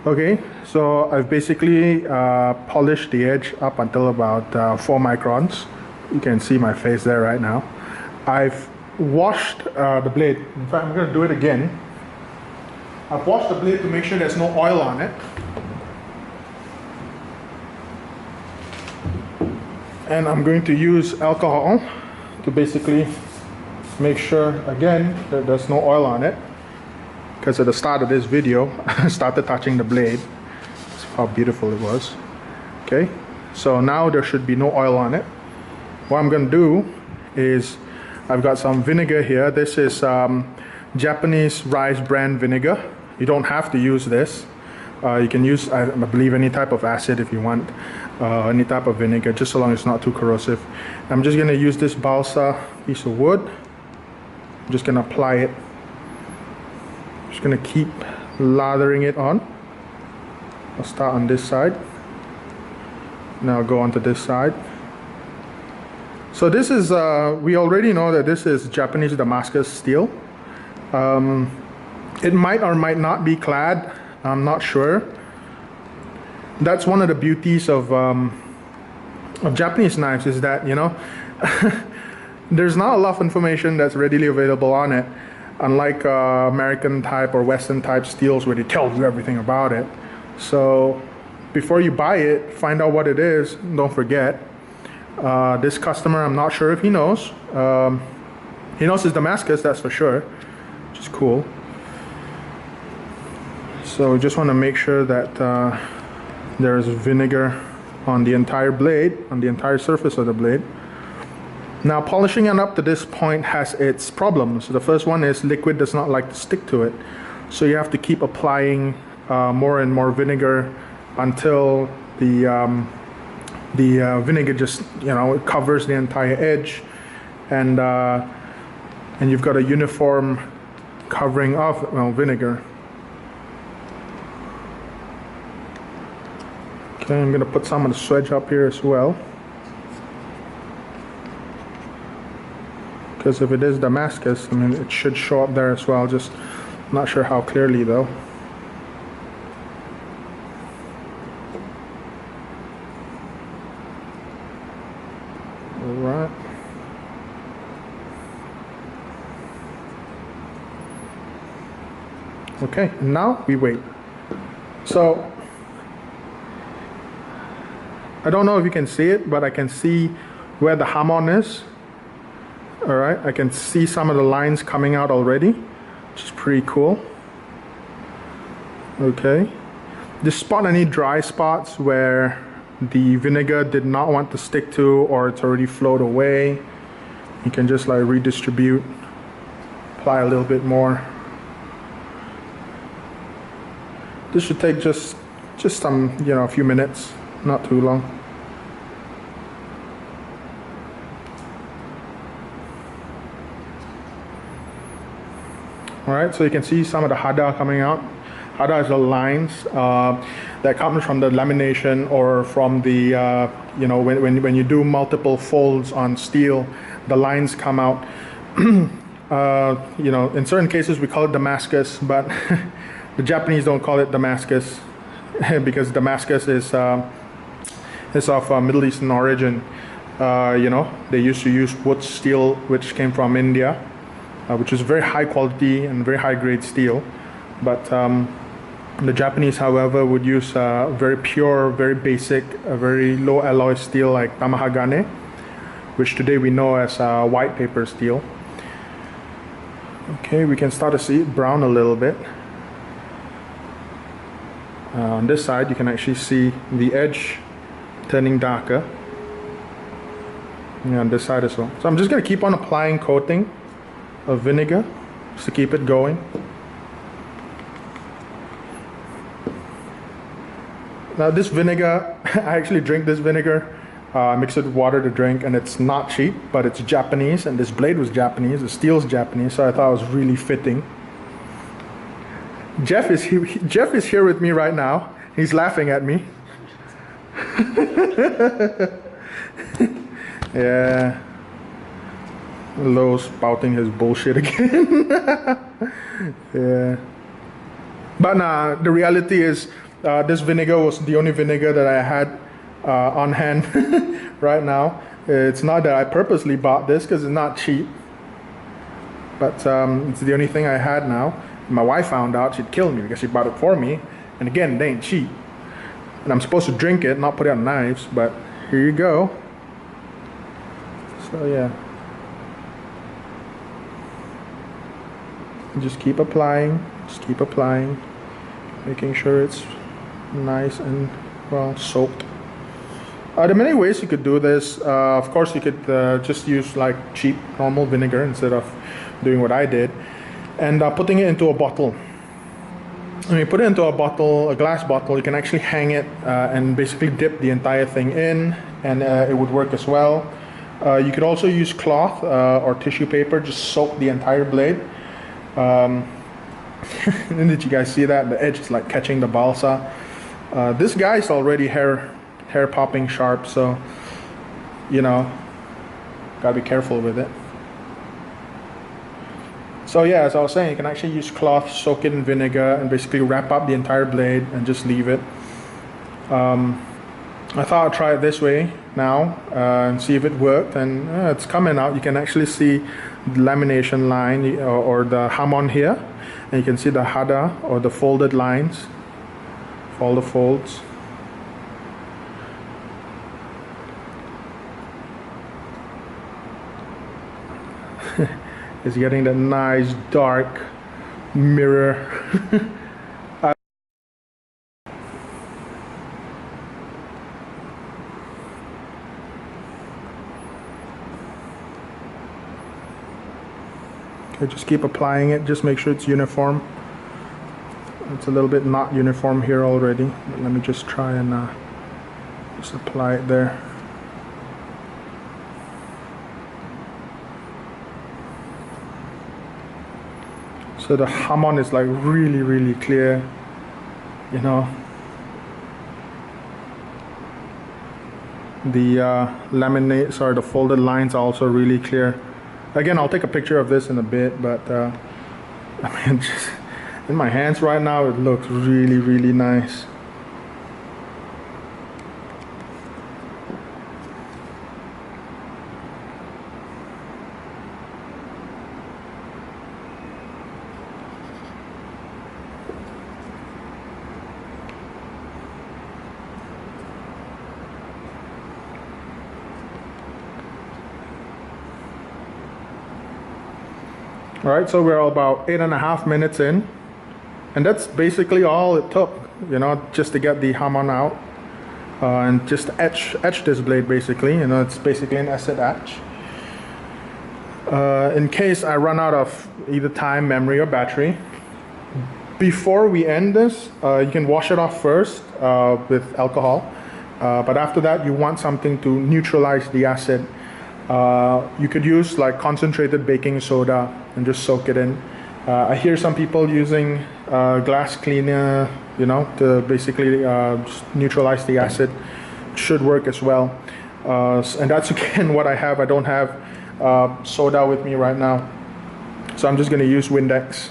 Okay, so I've basically polished the edge up until about 4 microns. You can see my face there right now. I've washed the blade. In fact, I'm going to do it again. I've washed the blade to make sure there's no oil on it. And I'm going to use alcohol to basically make sure, again, that there's no oil on it. Because at the start of this video, I started touching the blade. That's how beautiful it was. Okay, so now there should be no oil on it. What I'm going to do is, I've got some vinegar here. This is Japanese rice bran vinegar. You don't have to use this. You can use, I believe, any type of acid if you want. Any type of vinegar, just so long as it's not too corrosive. I'm just going to use this balsa piece of wood. I'm just going to apply it. Just going to keep lathering it on. I'll start on this side. Now I'll go onto this side. So this is, we already know that this is Japanese Damascus steel. It might or might not be clad. I'm not sure. That's one of the beauties of Japanese knives, is that, you know, there's not a lot of information that's readily available on it. Unlike American type or Western type steels where they tell you everything about it. So before you buy it, find out what it is. Don't forget. This customer, I'm not sure if he knows. He knows it's Damascus, that's for sure, which is cool. So we just want to make sure that there's vinegar on the entire blade, on the entire surface of the blade. Now, polishing it up to this point has its problems. The first one is liquid does not like to stick to it. So you have to keep applying more and more vinegar until the vinegar just, you know, it covers the entire edge, and you've got a uniform covering of, well, vinegar. Okay, I'm going to put some of the swedge up here as well. Because if it is Damascus, I mean, it should show up there as well, just not sure how clearly though. Alright. Okay, now we wait. So, I don't know if you can see it, but I can see where the hamon is. Alright, I can see some of the lines coming out already, which is pretty cool. Okay, just spot any dry spots where the vinegar did not want to stick to, or it's already flowed away. You can just like redistribute, apply a little bit more. This should take just some, you know, a few minutes, not too long. Alright, so you can see some of the hada coming out. Hada is the lines that comes from the lamination, or from the, you know, when you do multiple folds on steel, the lines come out. You know, in certain cases we call it Damascus, but the Japanese don't call it Damascus because Damascus is of Middle Eastern origin. You know, they used to use wood steel, which came from India. Which is very high quality and very high grade steel, but the Japanese, however, would use very pure, very basic, very low alloy steel like tamahagane, which today we know as white paper steel. Okay, we can start to see it brown a little bit. On this side, you can actually see the edge turning darker. And on this side as well. So I'm just going to keep on applying coating of vinegar just to keep it going. Now this vinegar, I actually drink this vinegar, mix it with water to drink, and it's not cheap, but it's Japanese, and this blade was Japanese, the steel's Japanese, so I thought it was really fitting. Jeff is here with me right now. He's laughing at me. Yeah. Lowe's spouting his bullshit again. Yeah. But nah, the reality is This vinegar was the only vinegar that I had on hand right now. It's not that I purposely bought this because it's not cheap, but it's the only thing I had now. My wife found out, she'd kill me because she bought it for me. And again, it ain't cheap. And I'm supposed to drink it, not put it on knives, but here you go. So yeah. Just keep applying, making sure it's nice and well soaked. There are many ways you could do this. Of course, you could just use like cheap normal vinegar instead of doing what I did, and putting it into a bottle. When you put it into a bottle, a glass bottle, you can actually hang it and basically dip the entire thing in, and it would work as well. You could also use cloth or tissue paper, just soak the entire blade. Did you guys see that? The edge is like catching the balsa. This guy's already hair popping sharp, so you know, gotta be careful with it. So yeah, as I was saying, you can actually use cloth, soak it in vinegar, and basically wrap up the entire blade and just leave it. I thought I'd try it this way now and see if it worked, and it's coming out. You can actually see the lamination line or the hamon here, and you can see the hada or the folded lines, all the folds. It's getting that nice dark mirror. Okay, just keep applying it, just make sure it's uniform. It's a little bit not uniform here already, but let me just try and just apply it there. So the hamon is like really clear, you know. The laminates or the folded lines are also really clear. Again, I'll take a picture of this in a bit, but I mean, just in my hands right now, it looks really nice. Alright, so we're about 8.5 minutes in, and that's basically all it took, you know, just to get the hamon out and just etch this blade basically. You know, it's basically an acid etch. In case I run out of either time, memory, or battery, before we end this, you can wash it off first with alcohol, but after that you want something to neutralize the acid. You could use like concentrated baking soda and just soak it in. I hear some people using glass cleaner, you know, to basically just neutralize the acid. It should work as well. And that's again what I have. I don't have soda with me right now, so I'm just going to use Windex.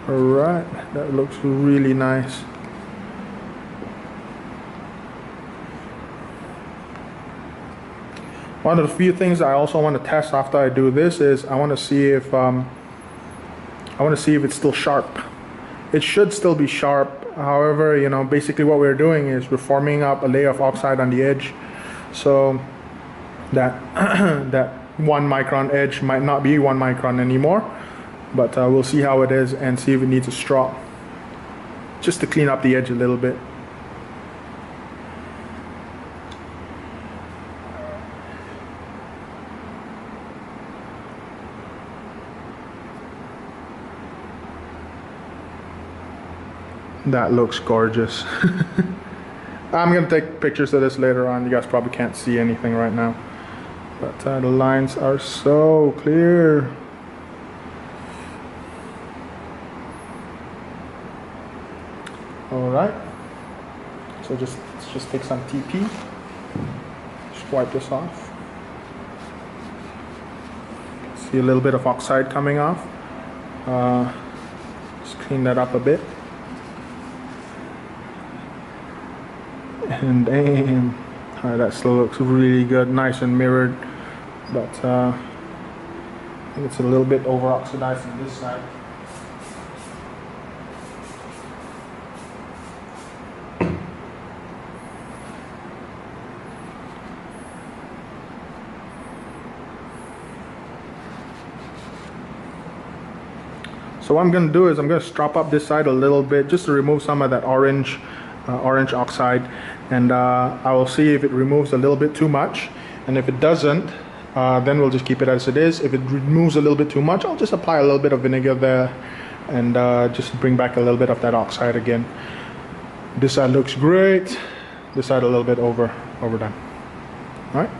Alright, that looks really nice. One of the few things I also want to test after I do this is I want to see if it's still sharp. It should still be sharp. However, you know, basically what we're doing is we're forming up a layer of oxide on the edge, so that that 1 micron edge might not be 1 micron anymore. But we'll see how it is and see if it needs a straw, just to clean up the edge a little bit. That looks gorgeous. I'm gonna take pictures of this later on. You guys probably can't see anything right now, but the lines are so clear. All right, so let's just take some TP, just wipe this off. See a little bit of oxide coming off. Just clean that up a bit. And damn, that still looks really good, nice and mirrored, but I think it's a little bit over oxidized on this side. So what I'm going to do is I'm going to strop up this side a little bit just to remove some of that orange oxide, and I will see if it removes a little bit too much, and if it doesn't, then we'll just keep it as it is. If it removes a little bit too much, I'll just apply a little bit of vinegar there and just bring back a little bit of that oxide again. This side looks great, this side a little bit overdone. All right.